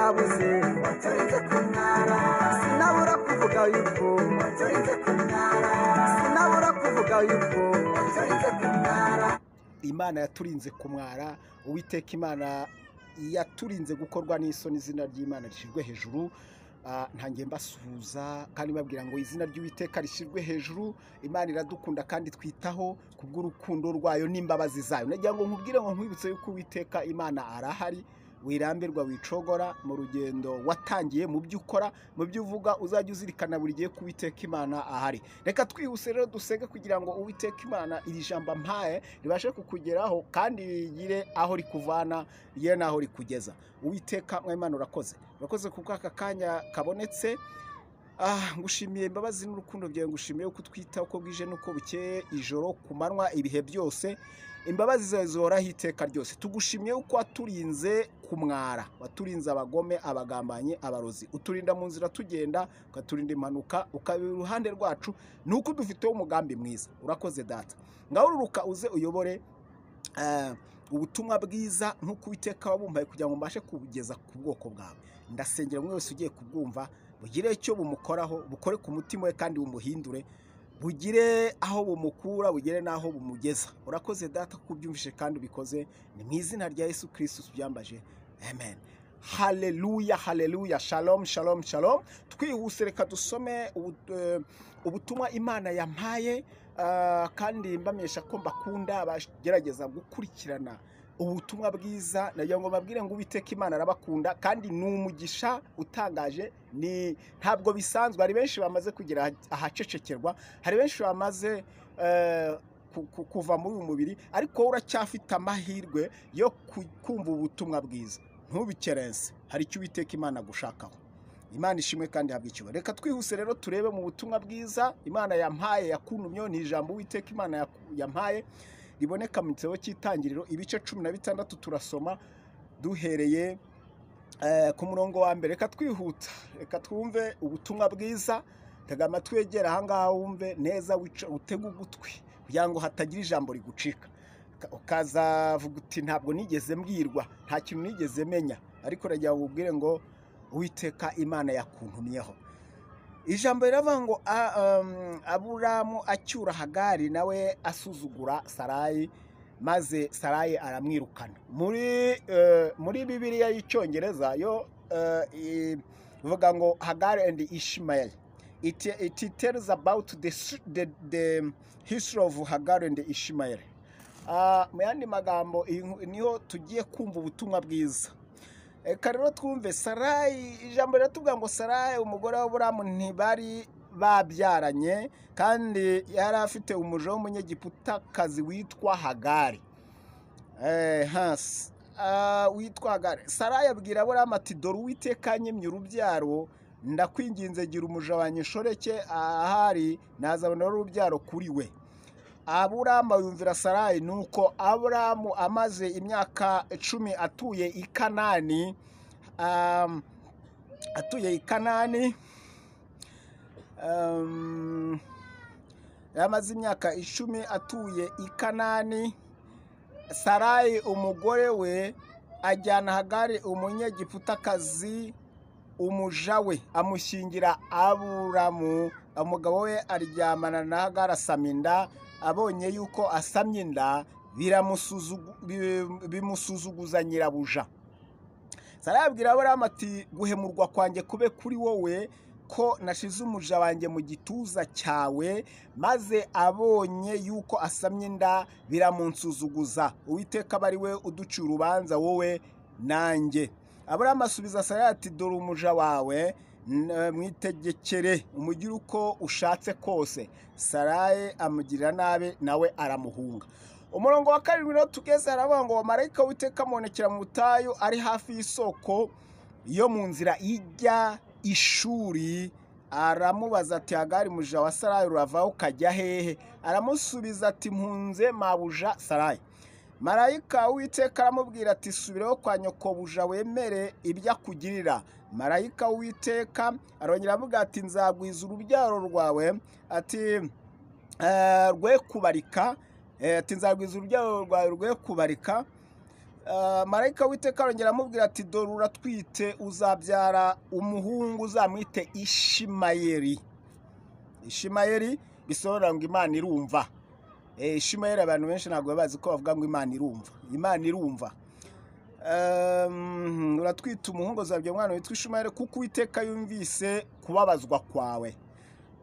nabuze waturinze kumwara sinabura kuvuga yuko waturinze kumwara sinabura kuvuga yuko waturinze kumwara Imana yaturinze kumwara Uwiteka Imana yaturinze gukorwa n'isoni izina ry'Imana rishirwe hejuru ntangiye mbasuhuza kandi babwira ngo izina ry'Uwiteka rishirwe hejuru Imana iradukunda kandi twitaho kubw'urukundo rwayo n'imbabazi zayo nagira ngo nkubwire ngo nkwibutse yuko Uwiteka Imana arahari wirambirwa wicogora mu rugendo watangiye mu byo ukora mu byo uvuga uzajya uzirikana buri gihe Uwiteka Imana ahari reka twihuse rero dusenge kugira ngo Uwiteka Imana iri jambo mpaye ribashe kukugeraho kandi rigire aho rikuvana rigire naho rikugeza Uwiteka Imana urakoze kuko aka kanya kabonetse ngushimiye imbabazi n'urukundo byawe ngushimiye uko twita uko bwije nuko bukeye ijoro ku manywa ibihe byose imbabazi zawe zihoraho iteka ryose tugushimiye uko waturinze kumwara waturinze abagome abagambanye abarozi uturinda mu nzira tugenda ukaturinda impanuka ukabira uruhande rwacu nuko dufiteho umugambi mwiza urakoze data ngaho ururuka uze uyobore ubutumwa bwiza nk'uko Uwiteka wabumbaye kugira ngo mbashe kubugeza ku bwoko bwawe ndasengera umwe wese ugiye kubwumva bugire icyo bumukoraho bukore ku mutima we kandi bumuhindure bugire aho bumukura bugire naho bumugeza urakoze data kubyumvishe kandi ubikoze ni mu izina rya Yesu Kristo byambaje amen haleluya shalom twihuse reka dusome ubutumwa Imana yampaye kandi mbamenyesha ko mbakunda abagerageza gukurikirana ubutumwa bwiza nagira ngo babwire ngo Uwiteka Imana arabakunda kandi n'umugisha utangaje ni ntabwo bisanzwe hari benshi bamaze kugira ahacecekerwa hari benshi bamaze kuva muri uyu mubiri ariko uracyafite amahirwe yo kumva ubutumwa bwiza ntubikerense hari icyo Uwiteka Imana gushakaho Imana ishimwe kandi habwa icyubahiro reka twihuse rero turebe mu butumwa bwiza Imana yampaye yakuntumye ni ijambo Uwiteka Imana yampaye riboneka mu gitabo cy'itangiriro ibice 16 turasoma duhereye ku murongo wa mbere reka twihuta reka twumve ubutumwa bwiza tega amatwi yegera aha ngaha wumve neza utega ugutwi kugira ngo hatagira ijambo rigucika ukazavuga uti ntabwo nigeze mbwirwa nta kintu nigeze menya ariko ragira ngo ubwire ngo Uwiteka Imana yakuntumyeho ijambo riravuga ngo Aburamu acyura Hagari nawe asuzugura Sarayi maze Sarayi aramwirukana muri Bibiliya y'Icyongereza yo ivuga ngo Hagar and Ishmael it tells about the history of Hagar and Ishmael mu yandi magambo niho tugiye kumva ubutumwa bwiza rero twumve Sarayi ijambo riratubwira ngo Sarayi umugore wa Aburamu ntibari babyaranye kandi yari afite umuja w'umunyegiputakazi witwa Hagari witwa Hagari Sarayi abwira Aburamu ati dore Uwiteka anyimye urubyaro ndakwinginze gira umuja wanjye nshoreke ahari nazabona urubyaro kuri we Aburamu yumvira Sarayi nuko Aburamu amaze imyaka 10 atuye i Kanani yamaze imyaka 10 atuye i Kanani Sarayi umugore we ajyana Hagari umunyegiputakazi umuja we amushyingira Aburamu umugabo we aryamana na Hagari asaminda abonye yuko asamye inda bimusuzuguza nyirabuja Sarayi abwira Aburamu ati guhemurwa kwanjye kube kuri wowe ko nashize umuja wanjye mu gituza cyawe maze abonye yuko asamye inda biramunsuzuguza Uwiteka bari we uduciye urubanza wowe nanjye Aburamu asubiza Sarayi ati dore umuja wawe mwitegekere umugire uko ushatse kose Sarayi amugirira nabi nawe aramuhunga umurongo wa 7 rero tugeze haravuga ngo marayika w'Uwiteka amonekera mu butayu ari hafi y'isoko yo mu nzira ijya ishuri aramubaza ati Hagari muja wa Sarayi uravaho kajya hehe aramusubiza ati mpunze mabuja Sarayi marayika w'Uwiteka aramubwira ati subireho kwa nyokobuja wemere ibyo akugirira marayika w'Uwiteka arongera avuga ati nzagwiza urubyaro rwawe ati rwe kubarika ati nzagwiza urubyaro rwawe rwe kubarika marayika w'Uwiteka arongera amubwira ati dore uratwite uzabyara umuhungu uzamwite Ishimayeli. Ishimayeli bisobanura ngo Imana irumva. Ishimayeli abantu benshi ntabwo bazi ko bavuga ngo Imana irumva. Imana irumva. Uratwite umuhungu uzabyara umwana witwa Ishimayeli kuko Uwiteka yumvise kubabazwa kwawe.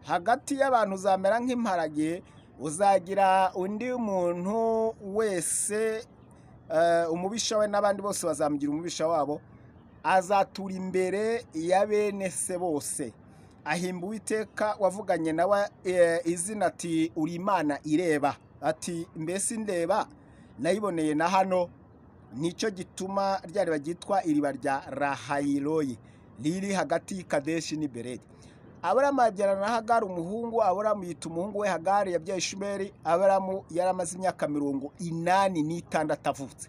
Hagati y'abantu uzamera nk'imparage, uzagira undi muntu wese umubisha we n'abandi bose bazamugira umubisha wabo, azatura imbere ya bene se bose. Ahimba Uwiteka wavuganye nawe izina ati uri Imana ireba. Ati mbese ndeba nayiboneye na hano. Nicyo gituma rya riba ryitwa iriba rya Lahayiroyi riri hagati y'Ikadeshi n'i Beredi. Aburamu abyarana na Hagari umuhungu. Aburamu yita umuhungu we Hagari yabyaye Ishimeli. Aburamu yari amaze imyaka 86 avutse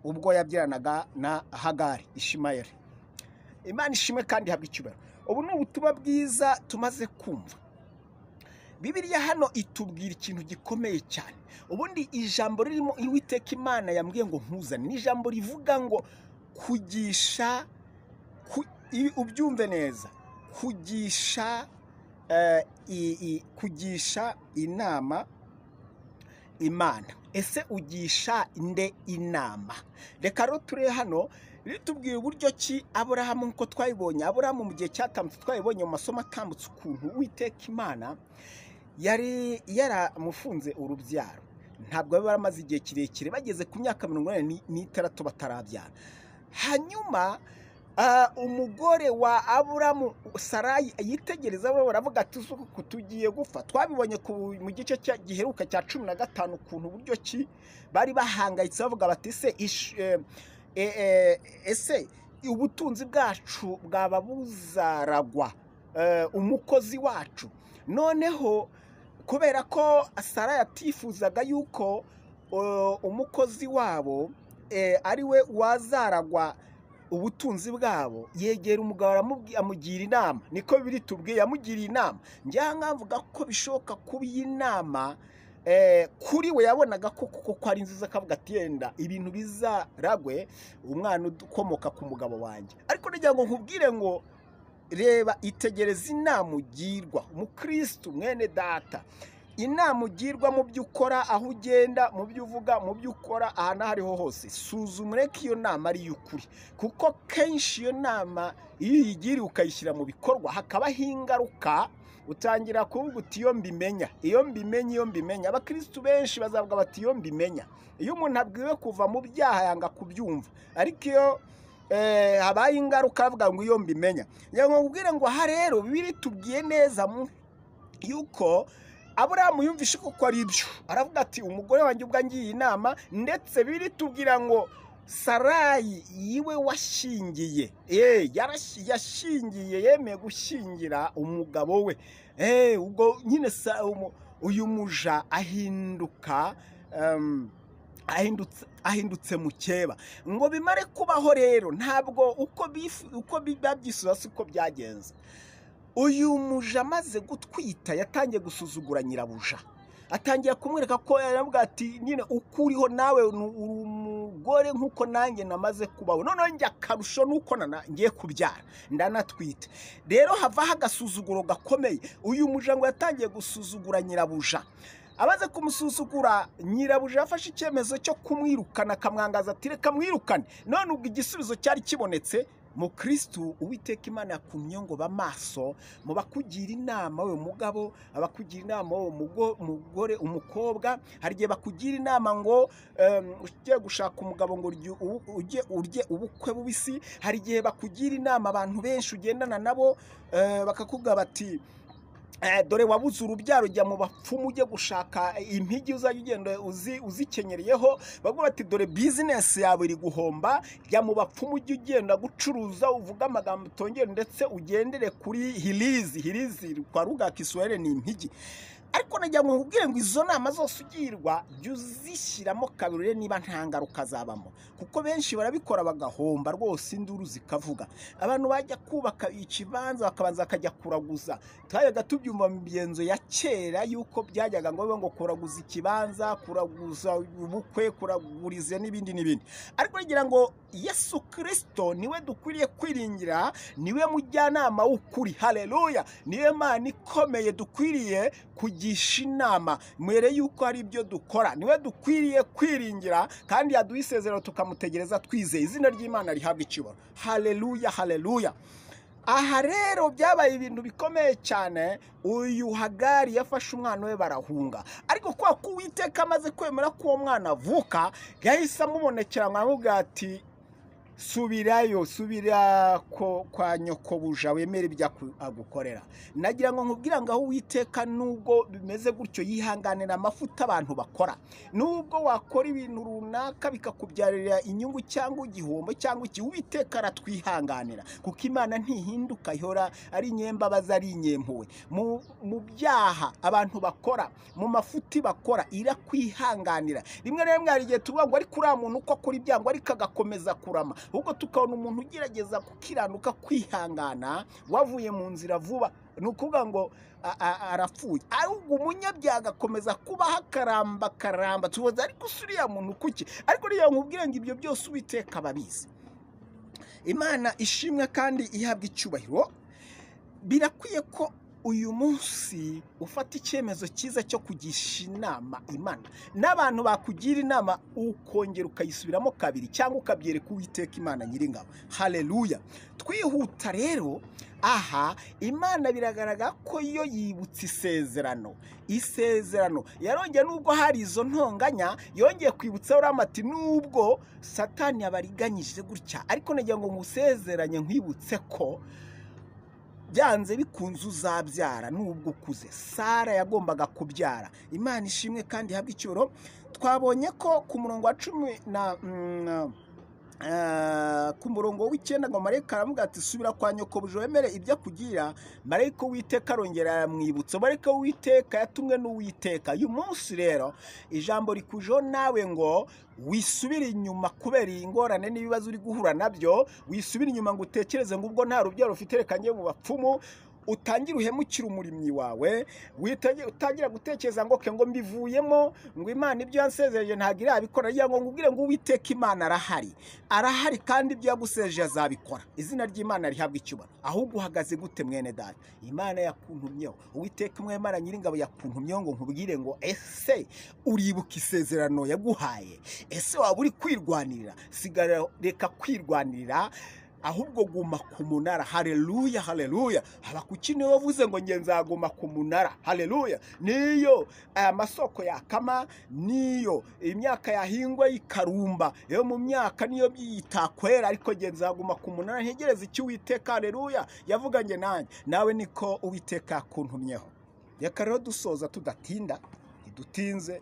ubwo yabyaranaga na Hagari Ishimayeli. Imana ishimwe kandi habwa icyubahiro. Ubu ni ubutumwa bwiza tumaze kumva. Bibiliya hano itubwira ikintu gikomeye cyane. Ubundi ijambo ririmo Uwiteka Imana yambwiye ngo nkuzane ni ijambo rivuga ngo kugisha, ubyumve neza, kugisha inama Imana. Ese ugisha inde inama? Reka rero ture hano ritubwira uburyo ki Aburahamu nko twayibonye. Aburahamu mu gihe cyatambutse twayibonye mu masomo atambutse ukuntu Uwiteka Imana yari yaramufunze urubyaro. Ntabwo bari baramaze igihe kirekire, bageze ku myaka 86 batarabyara. Hanyuma umugore wa Aburamu Sarayi yitegereza bo baravuga ati uko tugiye gupfa. Twabibonye mu gice giheruka cya 15 ukuntu uburyo ki bari bahangayitse bavuga bati ese ubutunzi bwacu bwaba buzaragwa umukozi wacu. Noneho kubera ko Sara yatifuzaga yuko umukozi wabo ari we wazaragwa ubutunzi bwabo, yegera umugabo amugira inama. Niko biri tubwiye, yamugiriye inama. Njya nkavuga ko bishoboka kuba iyi nama kuri we yabonaga ko ari nziza, akavuga ati yenda ibintu bizaragwe umwana ukomoka ku mugabo wanjye. Ariko nagira ngo nkubwire ngo reba, itegereza inama ugirwa umukristo mwene data. Inama ugirwa mu byo ukora, aho ugenda, mu byo uvuga, mu byo ukora, ahantu hariho hose, suzumure ko iyo nama ari y'ukuri. Kuko kenshi iyo nama iyo uyigiriye ukayishyira mu bikorwa hakabaho ingaruka, utangira kuvuga uti iyo mbimenya. Abakristo benshi bazavuga bati iyo mbimenya. Iyo umuntu abwiwe kuva mu byaha yanga kubyumva, ariko iyo habaye ingaruka avuga ngo iyo mbimenya. Ngo ubwire ngo aha rero Bibiliya tubwiye neza yuko Aburahamu yumvishe ko ari ibyo, aravuga ati umugore wanjye ubwo ngiye inama. Ndetse Bibiliya tubwira ngo Sarayi yiwe washingiye, yashingiye, yemeye gushingira umugabo we. Ubwo nyine uyu muja ahindutse mukeba. Ngo bimare kubaho rero, ntabwo uko babyisuza siko byagenze. Uyu muja amaze gutwita yatangiye gusuzugura nyirabuja, atangiye kumwereka ko yaravuga ati nyine ukuriho nawe umugore nkuko nanjye namaze kubaho, noneho njye akarusho nuko ngiye kubyara ndanatwite. Rero havaho agasuzuguro gakomeye. Uyu muja ngo yatangiye gusuzugura nyirabuja. Abaze kumusuzugura, nyirabuja yafashe icyemezo cyo kumwirukana, akamwangaza ati reka mwirukane. None ubwo igisubizo cyari kibonetse. Mu Kristo Uwiteka Imana yakumye ngo bamaso mu bakugira inama, we mugabo, abakugira inama we umugore, umukobwa. Hari gihe bakugira inama ngo ugiye gushaka umugabo ngo urye ubukwe bubisi. Hari gihe bakugira inama abantu benshi ugendana nabo bakakubwira bati dore wabuze urubyaro, ujya mu bapfumu ujye gushaka impigi uzajya ugenda uzikenyeriyeho. Bavuga bati dore business yawe iri guhomba, jya mu bapfumu ujye ugenda gucuruza, uvuga amagambo utongera, ndetse ugendere kuri hirizi kwa ruga Kiswahili ni impigi. ariko nagira ngo nkubwire ngo izo nama zose ugirwa jya uzishyiramo kabiri niba nta ngaruka zabamo, kuko benshi barabikora bagahomba rwose induru zikavuga. Abantu bajya kubaka ikibanza bakabanza bakajya kuraguza. Twayaga tubyumva mu migenzo ya kera yuko byajyaga ngo kuraguza ikibanza, kuraguza ubukwe, kuraguriza n'ibindi n'ibindi. Ariko ngira ngo Yesu Kristo niwe dukwiriye kwiringira, niwe mujyanama w'ukuri. Haleluya! Niwe Mana ikomeye dukwiriye kugisha inama mwere yuko hari ibyo dukora. Niwe dukwiriye kwiringira kandi yaduha isezerano tukamutegereza twizeye. Izina ry'Imana rihabwa icyubahiro. Haleluya, haleluya. Aha rero byabaye ibintu bikomeye cyane. Uyu Hagari yafashe umwana we barahunga, ariko kwa Uwiteka amaze kwemera ko uwo mwana avuka, yahise amubonekera amubwira ati subirayo, subira kwa nyokobuja wemere ibyo agukorera. Nagira ngo nkubwira ngo aho Uwiteka nubwo bimeze gutyo yihanganira amafuta abantu bakora. Nubwo wakora ibintu runaka bikakubyarira inyungu cyangwa igihombo cyangwa iki, Uwiteka aratwihanganira kuko Imana ntihinduka, ihora ari inyembabazi, ari inyempuwe. Mu byaha abantu bakora, mu mafuti bakora, irakwihanganira. Rimwe na rimwe hari igihe tuvuga ngo ariko uriya muntu uko akora ibyango ariko agakomeza kurama, ahubwo tukabona umuntu ugerageza gukiranuka, kwihangana, wavuye mu nzira vuba, ni ukuvuga ngo arapfuye. Ahubwo umunyabyaha agakomeza kubaho akaramba, tubaza ariko uriya muntu kuki? Ariko rero nkubwire ngo ibyo byose Uwiteka ababizi. Imana ishimwe kandi ihabwa icyubahiro. Birakwiye ko uyu munsi ufata icyemezo cyiza cyo kugisha inama Imana, n'abantu bakugira inama ukongera ukayisubiramo kabiri cyangwa ukabyereka Uwiteka Imana Nyiringabo. Haleluya. Twihuta rero, aha Imana biragaragara ko iyo yibutse isezerano yarongeye, nubwo hari izo ntonganya, yongeye kwibutsa Aburahamu ati nubwo Satani yabariganyije gutya, ariko nagira ngo ngusezeranye nkwibutse ko byanze bikunze uzabyara nubwo ukuze. Sara yagombaga kubyara. Imana ishimwe kandi ihabwa icyubahiro. Twabonye ko ku murongo wa 10 ku murongo w'icyenda ngo marayika aravuga ati subira kwa nyokobuja wemere ibyo akugira. Marayika w'Uwiteka arongera aramwibutsa. Marayika w'Uwiteka yatumwe n'Uwiteka. Uyu munsi rero ijambo rikujeho nawe ngo wisubire inyuma kubera ingorane n'ibibazo uri guhura nabyo. Wisubire inyuma ngo utekereze ngo ubwo nta rubyaro ufite reka njye mu bapfumu, utangira uhemukira umurimyi wawe. Utangira gutekereza ngo ngo mbivuyemo, ngo Imana ibyo yansezereje ntabwo irabikora. Ngo ngubwire ngo Uwiteka Imana arahari kandi ibyo yagusejeje azabikora. Izina ry'Imana rihabwa icyubahiro. Ahubwo uhagaze gute mwene data? Imana yakuntumyeho, Uwiteka Imana Nyiringabo yakuntumyeho ngo nkubwire ngo ese uribuka isezerano yaguhaye? Ese waba uri kwirwanirira? Sigara reka kwirwanirira, ahubwo guma ku munara. Haleluya, haleluya. Habakuki niwe wavuze ngo nge nzaguma ku munara. Haleluya. Niyo amasoko yakama, niyo imyaka yahingwa ikarumba, yo mu myaka niyo byitakwera, ariko nge nzaguma ku munara ntegereze icyo Uwiteka haleluya yavuganye nanjye. Nawe niko Uwiteka yakuntumyeho. Reka rero dusoza tudatinda, ntidutinze.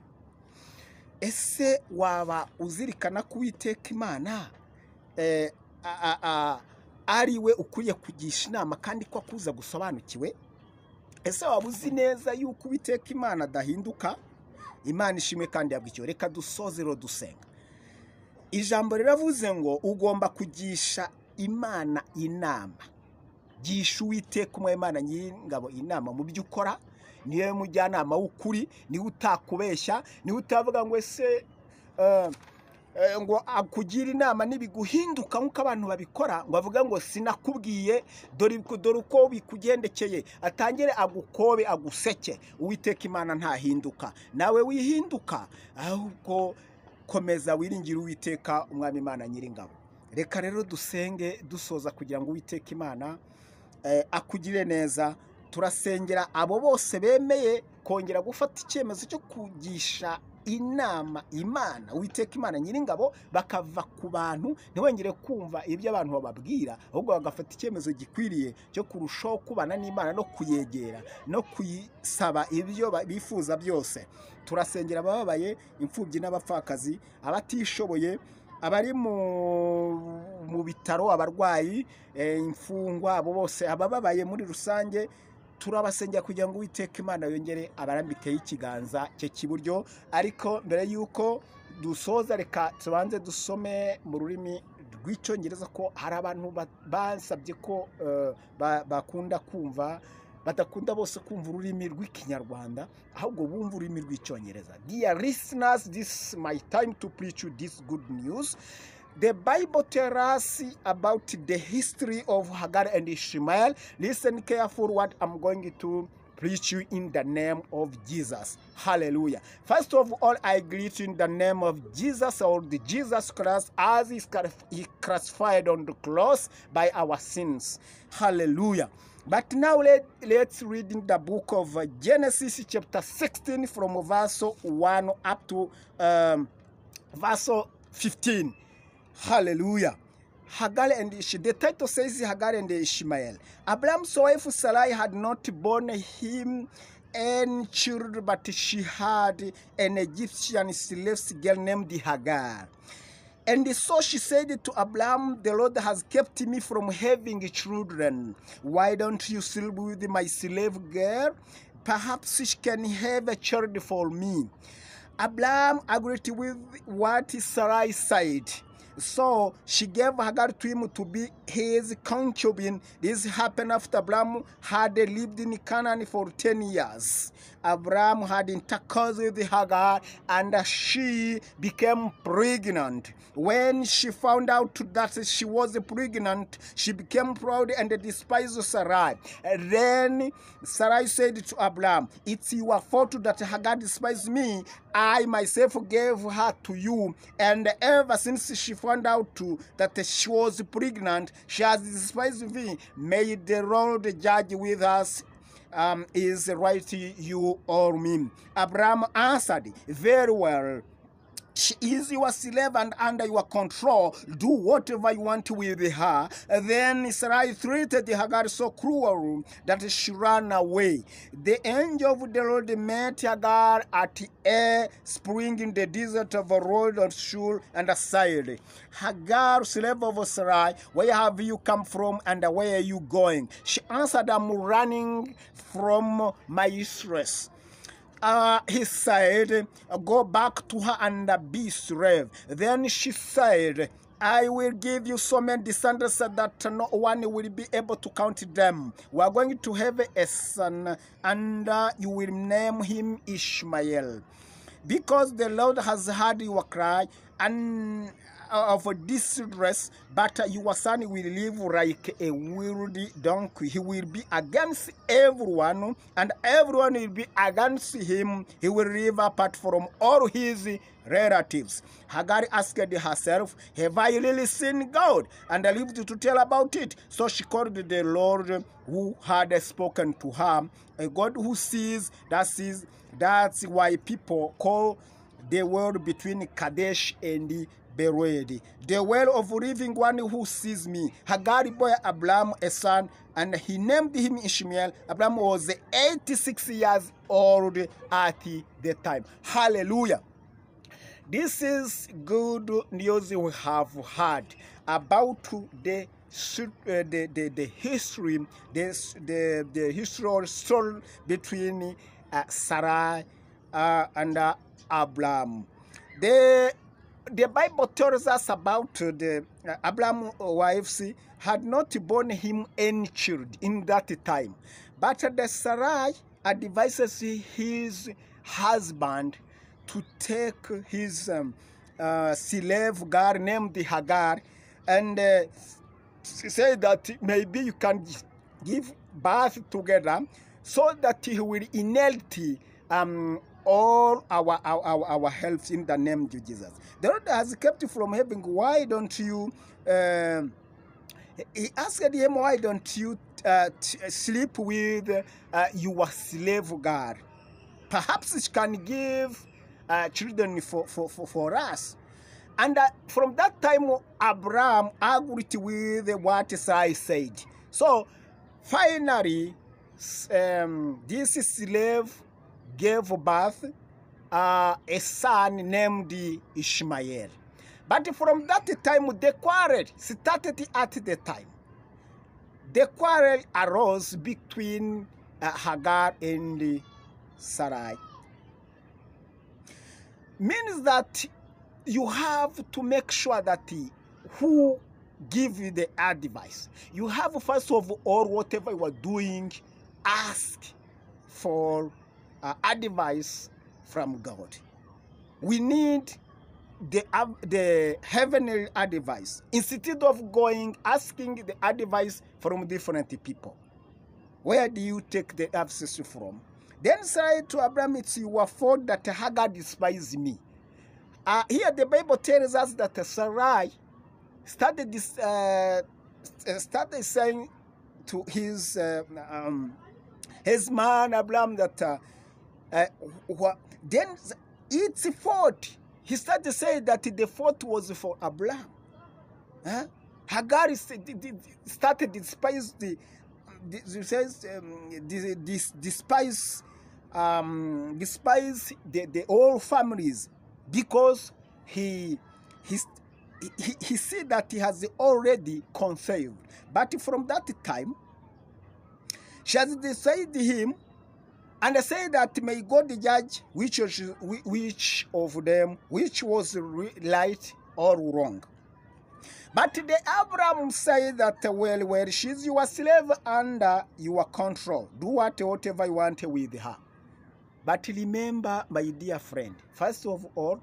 Ese waba uzirikana ko Uwiteka Imana ari we ukwiye kugisha inama kandi ko akuza gusobanukiwe? Ese waba uzi neza yuko Uwiteka Imana adahinduka? Imana ishimwe kandi yabwikiwe. Reka dusoze rero dusenga. Ijambo riravuze ngo ugomba kugisha Imana inama. Gisha Uwiteka Imana Nyiringabo inama mu byo ukora. Niwe mujyanama w'ukuri, niwe utakubeshya, niwe utavuga ngo ese ngo akugira inama nibiguhinduka nk'uko abantu babikora, ngo avuga ngo sinakubwiye dore uko bikugendekeye, atangire agukobe aguseke. Uwiteka Imana ntahinduka, nawe wihinduka, ahubwo komeza wiringira Uwiteka Umwami Imana Nyiringabo. Reka rero dusenge dusoza kugira ngo Uwiteka Imana akugire neza. Turasengera abo bose bemeye kongera gufata icyemezo cyo kugisha inama Imana, Uwiteka Imana Nyiringabo, bakava ku bantu ntibongere kumva ibyo abantu bababwira, ahubwo bagafata icyemezo gikwiriye cyo kurushaho kubana n'Imana no kuyegera no kuyisaba ibyo bifuza byose. Turasengera abababaye, imfubyi n'abapfakazi, abatishoboye, abari mu bitaro, abarwayi, imfungwa, abo bose abababaye muri rusange. turabasengera kugira ngo Uwiteka Imana yongere abarambikeho ikiganza cye cy'iburyo. Ariko mbere y'uko dusoza, reka tubanze dusome mu rurimi rw'icyongereza, ko hari abantu basabye ko bakunda kumva, badakunda bose kumva ururimi rw'ikinyarwanda, ahubwo bumva ururimi rw'icyongereza. Dear listeners, this is my time to preach you this good news. The Bible tells us about the history of Hagar and Ishmael. Listen carefully what I'm going to preach you in the name of Jesus. Hallelujah. First of all, I greet you in the name of Jesus, or the Jesus Christ, as he crucified on the cross by our sins. Hallelujah. But now let's read in the book of Genesis chapter 16 from verse 1 up to verse 15. Hallelujah. Hagar and Ishmael. The title says Hagar and Ishmael. Abraham's wife Sarai had not borne him any children, but she had an Egyptian slave girl named Hagar. And so she said to Abraham, the Lord has kept me from having children. Why don't you sleep with my slave girl? Perhaps she can have a child for me. Abraham agreed with what Sarai said. So she gave Hagar to him to be his concubine. This happened after Abraham had lived in Canaan for 10 years. Abraham had intercourse with Hagar, and she became pregnant. When she found out that she was pregnant, she became proud and despised Sarai. And then Sarai said to Abraham, "It's your fault that Hagar despised me. I myself gave her to you, and ever since she found out that she was pregnant, she has despised me. May the Lord judge with us. Is right, you or me?" Abraham answered, "Very well. She is your slave and under your control. Do whatever you want with her." Then Sarai treated Hagar so cruel that she ran away. The angel of the Lord met Hagar at a spring in the desert of Road of Shur and said, "Hagar, slave of Sarai, where have you come from and where are you going?" She answered, "I'm running from my mistress." He said, "Go back to her and be slave." Then she said, "I will give you so many descendants that no one will be able to count them. We are going to have a son, and you will name him Ishmael. Because the Lord has heard your cry and of distress, but your son will live like a wild donkey. He will be against everyone, and everyone will be against him. He will live apart from all his relatives." Hagar asked herself, "Have I really seen God?" and lived to tell about it. So she called the Lord who had spoken to her a God who sees. That's why people call the world between Kadesh and Bered, the well of living one who sees me. Hagar bore Abraham a son, and he named him Ishmael. Abraham was 86 years old at the time. Hallelujah. This is good news we have heard about the history, the historical story between Sarai and Abraham. The Bible tells us about the Abraham's wives had not borne him any child in that time, but the Sarai advises his husband to take his slave girl named Hagar, and say that maybe you can give birth together, so that he will inherit all our health in the name of Jesus. The Lord has kept you from having. Why don't you? He asked him, "Why don't you sleep with your slave girl? Perhaps it can give children for us." And from that time, Abraham agreed with what Sarai said. So finally, this slave gave birth a son named Ishmael. But from that time, the quarrel started at the time. The quarrel arose between Hagar and Sarai. Means that you have to make sure that who give you the advice. You have first of all, whatever you are doing, ask for advice from God. We need the heavenly advice instead of going asking the advice from different people. Where do you take the advice from? Then said to Abraham, it's your fault that Hagar despised me. Here the Bible tells us that Sarai started saying to his man Abraham that then it's a fault. He started saying that the fault was for Abraham. Hagar started despise the all families because he see that he has already conceived. But from that time, she has decided him and say that may God judge which of them, which was right or wrong. But the Abraham said that, well, she's your slave under your control. Do whatever you want with her. But remember, my dear friend, first of all,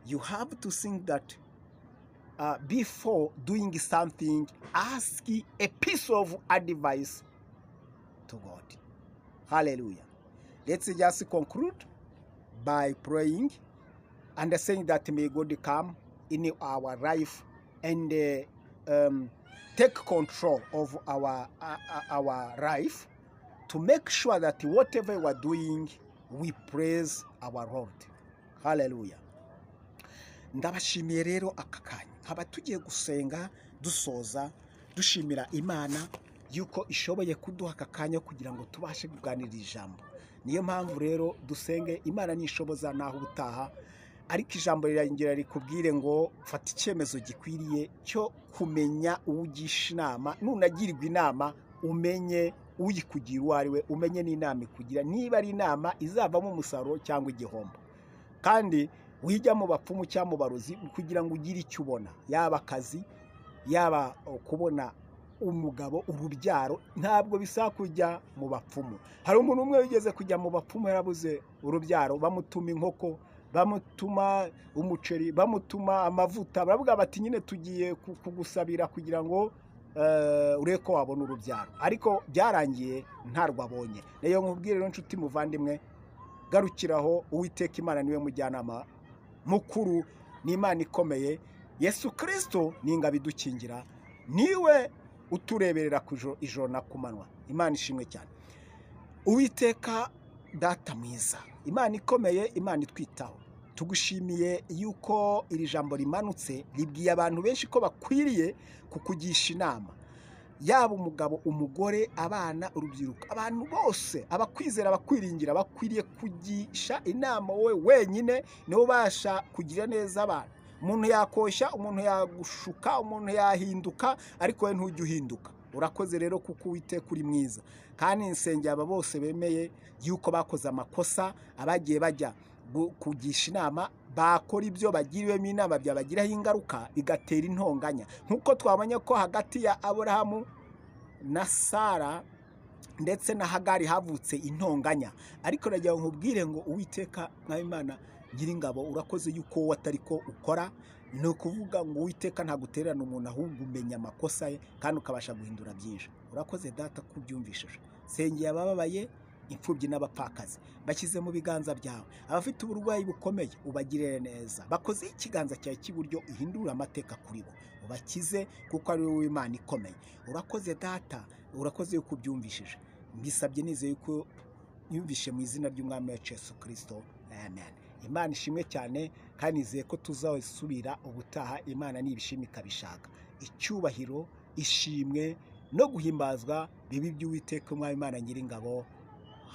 you have to think that before doing something, ask a piece of advice to God. Hallelujah. Let's just conclude by praying and saying that may God come in our life and take control of our life to make sure that whatever we are doing, we praise our Lord. Hallelujah. Ndabashimiye rero aka kanya nkaba tugiye gusenga dusoza dushimira Imana yuko ishoboye kuduha aka kanya kugira ngo tubashe kuganira ijambo. Niyo mpamvu rero dusenge Imana nishoboza naho ubutaha, ariko ijambo rirangira rikubwire ngo fata icyemezo gikwiriye cyo kumenya uwugisha inama, nunagirirwa inama umenye uyikugira uwo ari we, umenye n'inama ikugira niba ari inama izavamo umusaruro cyangwa igihombo. Kandi wijya mu bapfumu cyangwa mu barozi kugira ngo ugire icyo ubona, yaba akazi, yaba kubona umugabo, urubyaro, ntabwo bisa kujya mu bapfumu. Hari umuntu umwe wigeze kujya mu bapfumu yarabuze urubyaro, bamutuma inkoko, bamutuma umuceri, bamutuma amavuta, baravuga bati nyine tugiye kugusabira kugira ngo ureko wabona urubyaro, ariko byarangiye ntarwo abonye. Niyo nkubwire rero nshuti muvandimwe, garukiraho Uwiteka Imana niwe mujyanama mukuru, ni Imana ikomeye. Yesu Kristo ni ingabo idukingira, niwe utureberera ijoro na kumanywa. Imana ishimwe cyane. Uwiteka data mwiza, Imana ikomeye, Imana itwitaho, tugushimiye yuko iri jambo rimanutse ribwiye abantu benshi ko bakwiriye kukugisha inama, yaba umugabo, umugore, abana, urubyiruko, abantu bose, abakwizera, abakwiringira, bakwiriye kugisha inama wowe wenyine niwe ubasha kugira neza abantu. Umuntu yakoshya, umuntu yagushuka, umuntu yahinduka, ariko we ntujye uhinduka. Urakoze rero kuko Uwiteka uri mwiza, kandi nsengera aba bose bemeye yuko bakoze amakosa, abagiye bajya kugisha inama, bakora ibyo bagiriwemo inama byabagiraho ingaruka bigatera intonganya, nk'uko twabonye ko hagati ya Aburahamu na Sara ndetse na Hagari havutse intonganya. Ariko nagira ngo nkubwire ngo Uwiteka Imana Nyiringabo, urakoze yuko wowe atari ko ukora. Ni ukuvuga ngo Uwiteka ntagutererana umuntu, ahubwo umenya amakosa ye kandi ukabasha guhindura byinshi. Urakoze data kubyumvishije. Sengeye abababaye, imfubyi n'abapfakazi, bashyize mu biganza byawe. Abafite uburwayi bukomeye ubagirire neza, bakoze ikiganza cyawe cy'iburyo ihindura amateka kuri bo, ubakize kuko ari wowe Imana ikomeye. Urakoze data, urakoze yuko ubyumvishije. Mbisabye nizeye yuko yumvishe mu izina ry'Umwami wacu Yesu Kristo, amen. Imana ishimwe cyane, kandi nizeye ko tuzasubira ubutaha. Imana nibishima ikabishaka. Icyubahiro, ishimwe no guhimbazwa bibi by'Uwiteka Umwami Imana Nyiringabo.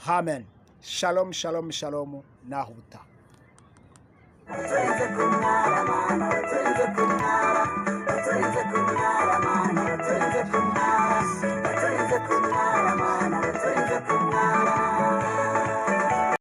Amen. Shalom, shalom, shalom. Naho ubutaha.